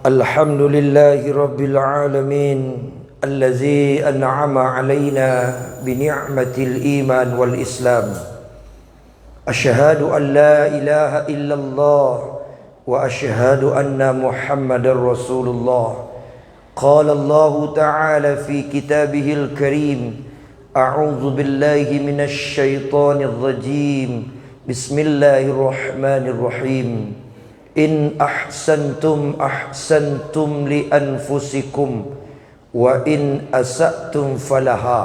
الحمد لله رب العالمين الذي أنعم علينا بنعمة الإيمان والإسلام. أشهد أن لا إله إلا الله وأشهد أن محمد رسول الله. قال الله تعالى في كتابه الكريم: أعوذ بالله من الشيطان الرجيم. بسم الله الرحمن الرحيم. إن أحسنتم أحسنتم لأنفسكم وإن أسأتم فلها.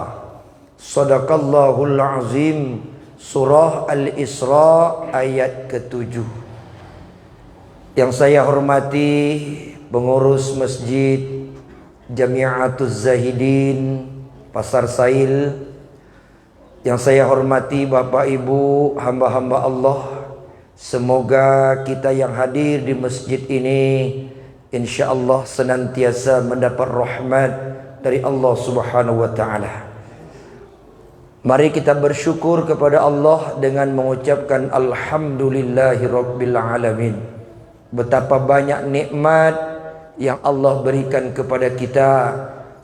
صدق الله العظيم. Surah Al-Isra ayat ke-7. Yang saya hormati pengurus Masjid Jami'atuz Zahidin Pasar Sail, yang saya hormati Bapak Ibu hamba-hamba Allah, semoga kita yang hadir di masjid ini insyaallah senantiasa mendapat rahmat dari Allah Subhanahu wa taala. Mari kita bersyukur kepada Allah dengan mengucapkan alhamdulillahirabbil alamin. Betapa banyak nikmat yang Allah berikan kepada kita,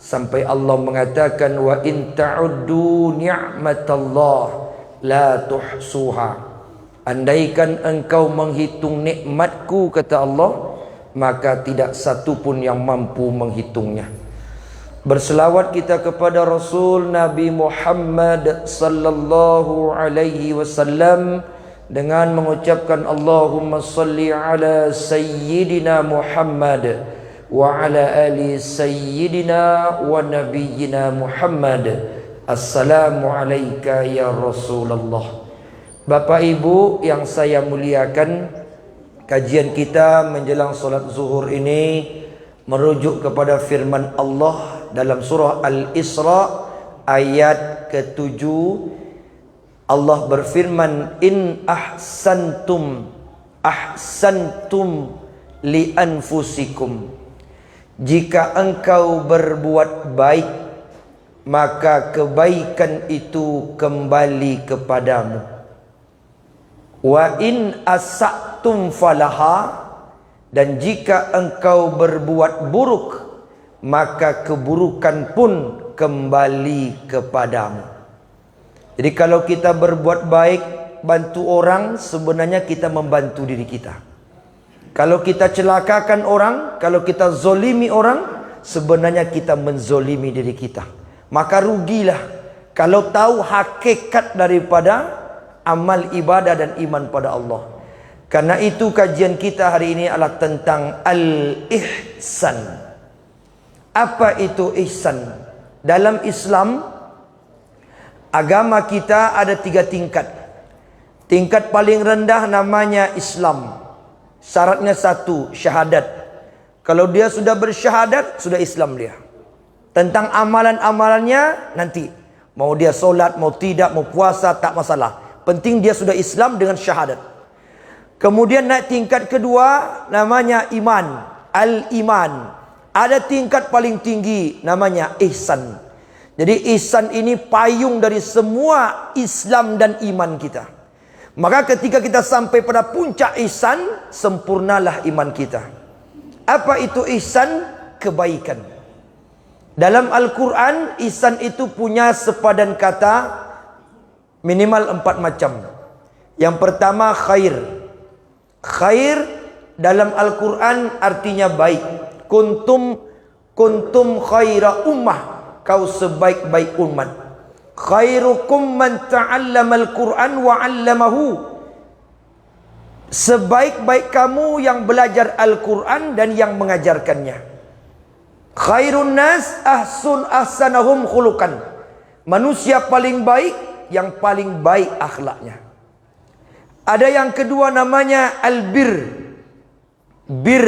sampai Allah mengatakan wa in ta'uddu ni'matallah la tuhsuha. Andaikan engkau menghitung nikmatku, kata Allah, maka tidak satu pun yang mampu menghitungnya. Berselawat kita kepada Rasul Nabi Muhammad sallallahu alaihi wasallam dengan mengucapkan Allahumma salli ala sayyidina Muhammad wa ala ali sayyidina wa nabiyyina Muhammad. Assalamu alayka ya Rasulullah. Bapak Ibu yang saya muliakan, kajian kita menjelang solat zuhur ini merujuk kepada firman Allah dalam surah Al-Isra ayat ke-7. Allah berfirman, in ahsantum ahsantum li anfusikum. Jika engkau berbuat baik, maka kebaikan itu kembali kepadamu. Wa in asa'tum falaha. Dan jika engkau berbuat buruk, maka keburukan pun kembali kepadamu. Jadi kalau kita berbuat baik, bantu orang, sebenarnya kita membantu diri kita. Kalau kita celakakan orang, kalau kita zolimi orang, sebenarnya kita menzolimi diri kita. Maka rugilah kalau tahu hakikat daripada amal ibadah dan iman pada Allah. Karena itu kajian kita hari ini adalah tentang al-ihsan. Apa itu ihsan? Dalam Islam, agama kita ada 3 tingkat. Tingkat paling rendah namanya Islam. Syaratnya 1, syahadat. Kalau dia sudah bersyahadat, sudah Islam dia. Tentang amalan-amalannya nanti, mau dia solat, mau tidak, mau puasa, tak masalah. Penting dia sudah Islam dengan syahadat. Kemudian naik tingkat kedua, namanya iman, al-iman. Ada tingkat paling tinggi, namanya ihsan. Jadi ihsan ini payung dari semua Islam dan iman kita. Maka ketika kita sampai pada puncak ihsan, sempurnalah iman kita. Apa itu ihsan? Kebaikan. Dalam Al-Quran, ihsan itu punya sepadan kata minimal 4 macam. Yang pertama, khair. Khair dalam Al-Quran artinya baik. Kuntum khaira ummah, kau sebaik-baik umat. Khairukum man ta'allama al-Quran wa 'allamahu. Sebaik-baik kamu yang belajar Al-Quran dan yang mengajarkannya. Khairun nas ahsanahum khuluqan. Manusia paling baik yang paling baik akhlaknya. Ada yang kedua namanya al-bir. Bir,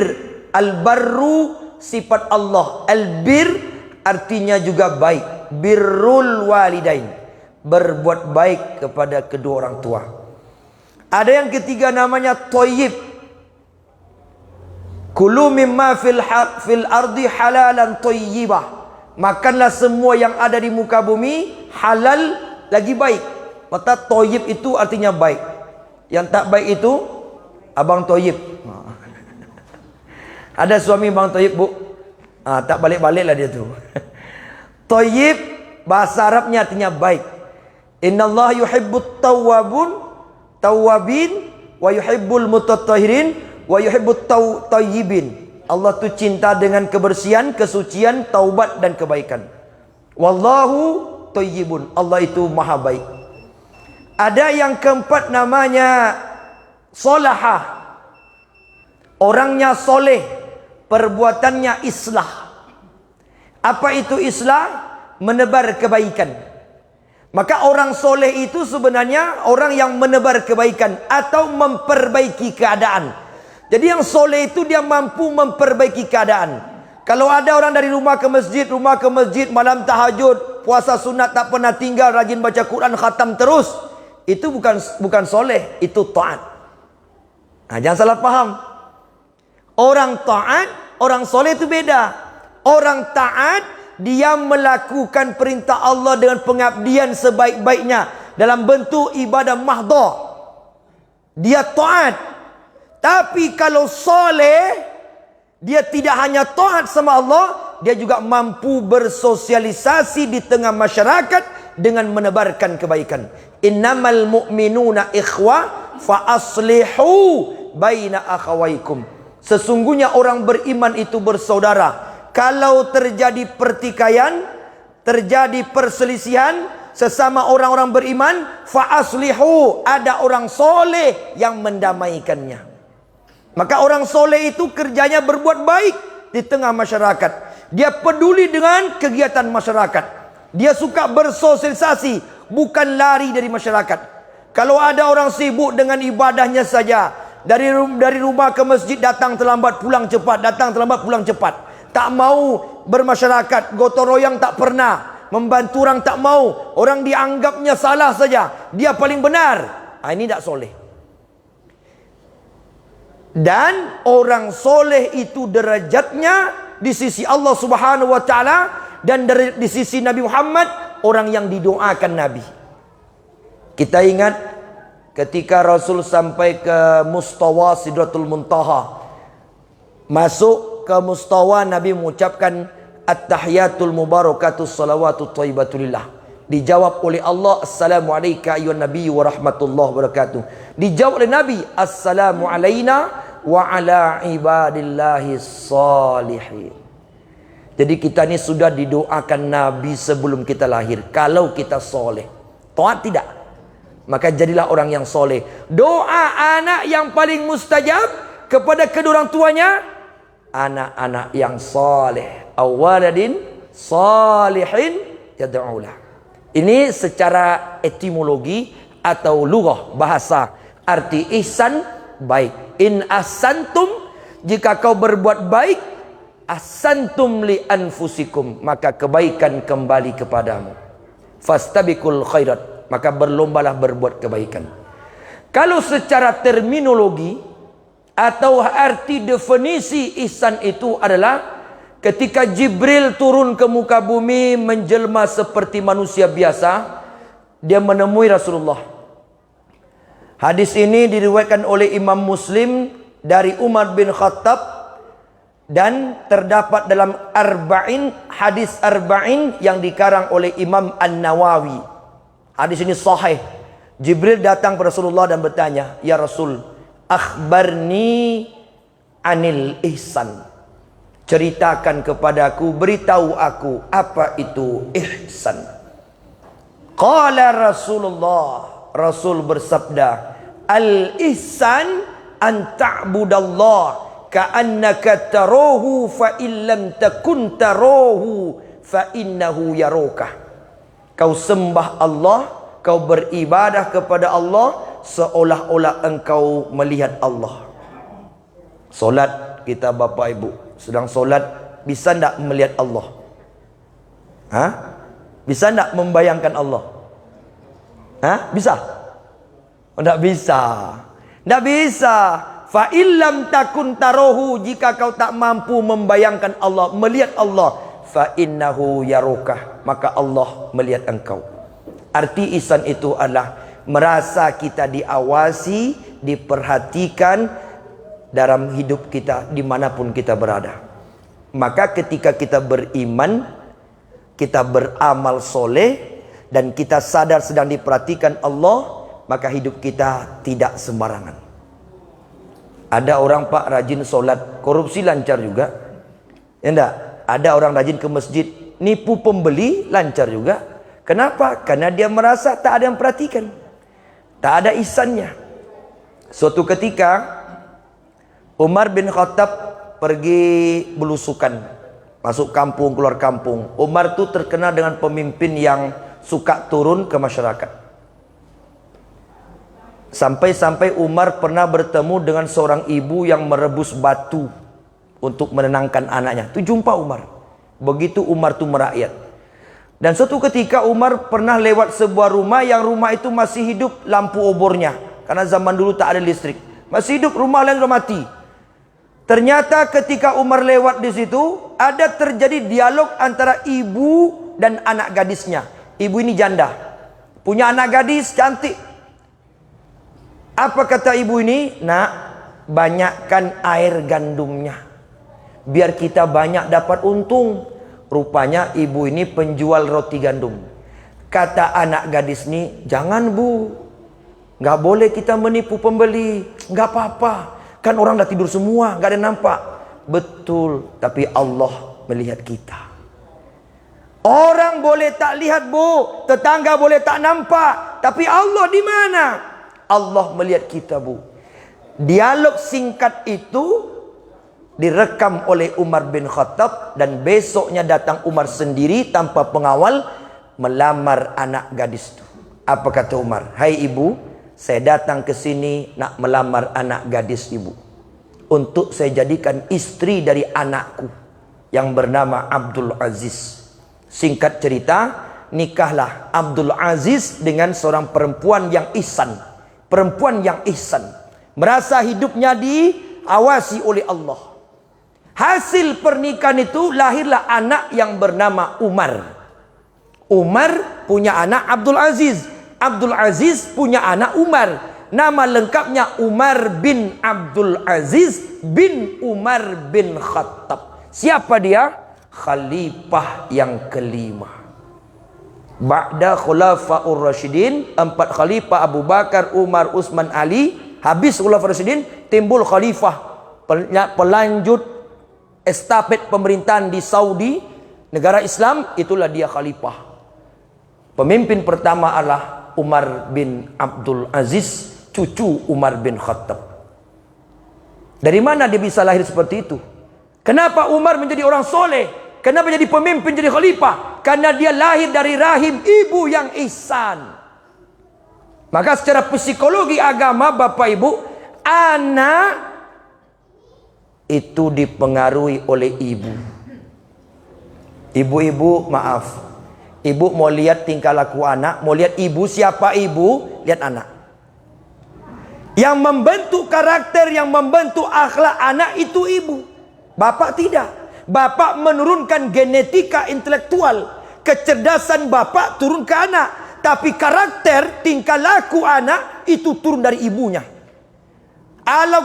al-barru sifat Allah. Al-bir artinya juga baik. Birrul walidain, berbuat baik kepada kedua orang tua. Ada yang ketiga namanya thayyib. Kulu mimma fil ardi halalan thayyibah. Makanlah semua yang ada di muka bumi halal lagi baik. Maka thayyib itu artinya baik. Yang tak baik itu abang toyib. Ada suami Bang Toyib, Bu. Tak balik-balik lah dia tu. Toyib bahasa Arabnya artinya baik. Innallaha yuhibbut tawwabin wa yuhibbul mutatahhirin wa yuhibbut tayyibin. Allah tu cinta dengan kebersihan, kesucian, taubat dan kebaikan. Wallahu tayyibun. Allah itu maha baik. Ada yang keempat namanya solahah. Orangnya soleh, perbuatannya islah. Apa itu islah? Menebar kebaikan. Maka orang soleh itu sebenarnya orang yang menebar kebaikan atau memperbaiki keadaan. Jadi yang soleh itu dia mampu memperbaiki keadaan. Kalau ada orang dari rumah ke masjid, malam tahajud, puasa sunat tak pernah tinggal, rajin baca Quran, khatam terus, itu bukan soleh, itu taat. Jangan salah faham. Orang taat, orang soleh itu beda. Orang taat, dia melakukan perintah Allah dengan pengabdian sebaik-baiknya dalam bentuk ibadah mahdhah. Dia taat. Tapi kalau soleh, dia tidak hanya taat sama Allah, dia juga mampu bersosialisasi di tengah masyarakat dengan menebarkan kebaikan. Innamal mu'minuna ikhwah fa aslihu baina akhawaikum. Sesungguhnya orang beriman itu bersaudara. Kalau terjadi pertikaian, terjadi perselisihan sesama orang-orang beriman, fa aslihu, ada orang soleh yang mendamaikannya. Maka orang soleh itu kerjanya berbuat baik di tengah masyarakat. Dia peduli dengan kegiatan masyarakat. Dia suka bersosialisasi, bukan lari dari masyarakat. Kalau ada orang sibuk dengan ibadahnya saja, dari rumah ke masjid datang terlambat pulang cepat, datang terlambat pulang cepat. Tak mau bermasyarakat, gotong royong tak pernah, membantu orang tak mau, orang dianggapnya salah saja, dia paling benar. Ini tak soleh. Dan orang soleh itu derajatnya di sisi Allah Subhanahu wa taala dan di sisi Nabi Muhammad orang yang didoakan Nabi. Kita ingat ketika Rasul sampai ke mustawa Sidratul Muntaha. Masuk ke mustawa, Nabi mengucapkan at-tahiyatul mubarakatus salawatut thayyibatulillah. Dijawab oleh Allah, assalamu alayka ayyuhan nabiy wa rahmatullahi wa barakatuh. Dijawab oleh Nabi, assalamu alayna wa ala ibadillahi salihin. Jadi kita ni sudah didoakan Nabi sebelum kita lahir. Kalau kita soleh, taat tidak, maka jadilah orang yang soleh. Doa anak yang paling mustajab kepada kedua orang tuanya, anak-anak yang soleh. Awaladin salihin yad'ulah. Ini secara etimologi atau lughah bahasa. Arti ihsan, baik. In asantum, jika kau berbuat baik, asantum li anfusikum, maka kebaikan kembali kepadamu. Fastabiqul khairat, maka berlombalah berbuat kebaikan. Kalau secara terminologi atau arti definisi ihsan itu adalah ketika Jibril turun ke muka bumi menjelma seperti manusia biasa, dia menemui Rasulullah. Hadis ini diriwayatkan oleh Imam Muslim dari Umar bin Khattab dan terdapat dalam hadis arba'in yang dikarang oleh Imam An-Nawawi. Hadis ini sahih. Jibril datang kepada Rasulullah dan bertanya, "Ya Rasul, akhbarni anil ihsan." Ceritakan kepadaku, beritahu aku apa itu ihsan. Qala Rasulullah, Rasul bersabda, al-ihsan an ta'budallah ka'annaka tarahu fa illam takun tarahu fa innahu yaraka. Kau sembah Allah, kau beribadah kepada Allah seolah-olah engkau melihat Allah. Solat kita Bapak Ibu, sedang solat, bisa tak melihat Allah? Bisa tak membayangkan Allah? Bisa? Tak bisa. Tak bisa. Fa illam takun tarohu, jika kau tak mampu membayangkan Allah, melihat Allah, fa innahu yarukah, maka Allah melihat engkau. Arti ihsan itu adalah merasa kita diawasi, diperhatikan, dalam hidup kita dimanapun kita berada. Maka ketika kita beriman, kita beramal soleh, dan kita sadar sedang diperhatikan Allah, maka hidup kita tidak sembarangan. Ada orang pak rajin solat, korupsi lancar juga. Ya enggak? Ada orang rajin ke masjid, nipu pembeli lancar juga. Kenapa? Karena dia merasa tak ada yang perhatikan, tak ada ihsannya. Suatu ketika Umar bin Khattab pergi belusukan, masuk kampung keluar kampung. Umar itu terkenal dengan pemimpin yang suka turun ke masyarakat. Sampai-sampai Umar pernah bertemu dengan seorang ibu yang merebus batu untuk menenangkan anaknya. Itu jumpa Umar. Begitu Umar itu merakyat. Dan suatu ketika Umar pernah lewat sebuah rumah yang rumah itu masih hidup lampu obornya. Karena zaman dulu tak ada listrik. Masih hidup, rumah lain sudah mati. Ternyata ketika Umar lewat di situ, ada terjadi dialog antara ibu dan anak gadisnya. Ibu ini janda, punya anak gadis cantik. Apa kata ibu ini? Nak, banyakkan air gandumnya, biar kita banyak dapat untung. Rupanya ibu ini penjual roti gandum. Kata anak gadis ini, jangan bu, nggak boleh kita menipu pembeli. Nggak apa-apa, kan orang dah tidur semua, nggak ada nampak. Betul, tapi Allah melihat kita. Orang boleh tak lihat bu, tetangga boleh tak nampak, tapi Allah di mana? Allah melihat kita bu. Dialog singkat itu direkam oleh Umar bin Khattab, dan besoknya datang Umar sendiri tanpa pengawal melamar anak gadis itu. Apa kata Umar? Hai ibu, saya datang ke sini nak melamar anak gadis ibu untuk saya jadikan istri dari anakku yang bernama Abdul Aziz. Singkat cerita, nikahlah Abdul Aziz dengan seorang perempuan yang ihsan. Perempuan yang ihsan, merasa hidupnya diawasi oleh Allah. Hasil pernikahan itu lahirlah anak yang bernama Umar. Umar punya anak Abdul Aziz. Abdul Aziz punya anak Umar. Nama lengkapnya Umar bin Abdul Aziz bin Umar bin Khattab. Siapa dia? Khalifah yang kelima. Ba'da khulafaur rasyidin, 4 khalifah Abu Bakar, Umar, Utsman, Ali. Habis khulafaur rasyidin, timbul khalifah pelanjut estafet pemerintahan di Saudi, negara Islam. Itulah dia khalifah. Pemimpin pertama adalah Umar bin Abdul Aziz, cucu Umar bin Khattab. Dari mana dia bisa lahir seperti itu? Kenapa Umar menjadi orang soleh? Kenapa jadi pemimpin, jadi khalifah? Karena dia lahir dari rahim ibu yang ihsan. Maka secara psikologi agama, Bapak Ibu, anak itu dipengaruhi oleh ibu. Ibu-ibu, maaf, ibu mau lihat tingkah laku anak, mau lihat ibu siapa ibu, lihat anak. Yang membentuk karakter, yang membentuk akhlak anak itu ibu. Bapak tidak. Bapak menurunkan genetika intelektual, kecerdasan bapak turun ke anak, tapi karakter, tingkah laku anak itu turun dari ibunya.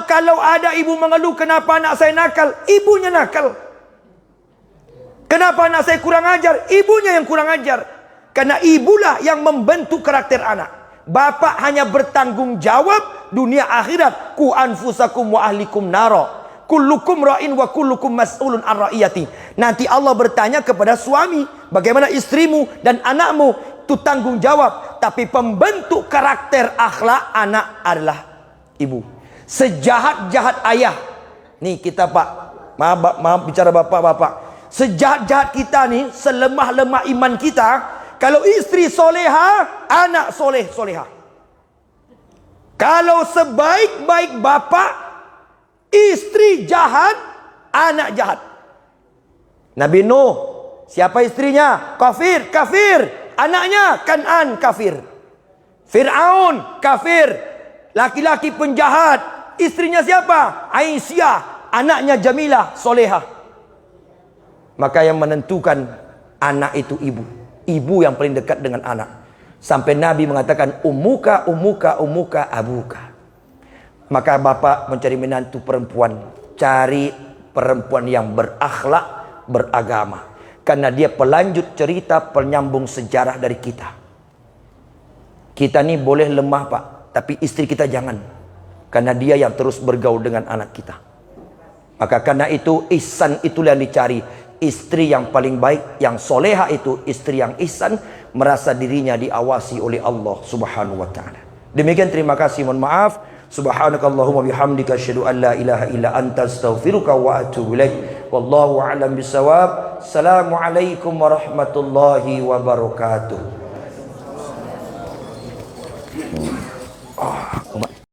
Kalau ada ibu mengeluh, kenapa anak saya nakal? Ibunya nakal. Kenapa anak saya kurang ajar? Ibunya yang kurang ajar. Karena ibulah yang membentuk karakter anak. Bapak hanya bertanggung jawab dunia akhirat. Ku anfusakum wa ahlikum naro. Kullukum ra'in wa kullukum mas'ulun an ra'iyati. Nanti Allah bertanya kepada suami, bagaimana istrimu dan anakmu? Itu tanggung jawab. Tapi pembentuk karakter akhlak anak adalah ibu. Sejahat-jahat ayah, nih kita pak, maaf bicara bapak-bapak, sejahat-jahat kita nih, selemah-lemah iman kita, kalau istri soleha, anak soleh-soleha. Kalau sebaik-baik bapak, istri jahat, anak jahat. Nabi Nuh, siapa istrinya? Kafir. Anaknya Kan'an, kafir. Fir'aun, kafir. Laki-laki penjahat. Istrinya siapa? Aisyah. Anaknya Jamilah, soleha. Maka yang menentukan anak itu ibu. Ibu yang paling dekat dengan anak. Sampai Nabi mengatakan, ummuka abuka. Maka bapak mencari menantu perempuan, cari perempuan yang berakhlak, beragama. Karena dia pelanjut cerita, penyambung sejarah dari kita. Kita nih boleh lemah pak, tapi istri kita jangan. Karena dia yang terus bergaul dengan anak kita. Maka karena itu ihsan itulah yang dicari. Istri yang paling baik, yang soleha itu istri yang ihsan, merasa dirinya diawasi oleh Allah subhanahu wa ta'ala. Demikian, terima kasih, mohon maaf. Subhanakallahumma bihamdika asyhadu an la ilaha illa anta astaghfiruka wa atubu ilaik. Wallahu a'lam bisawab. Assalamualaikum warahmatullahi wabarakatuh.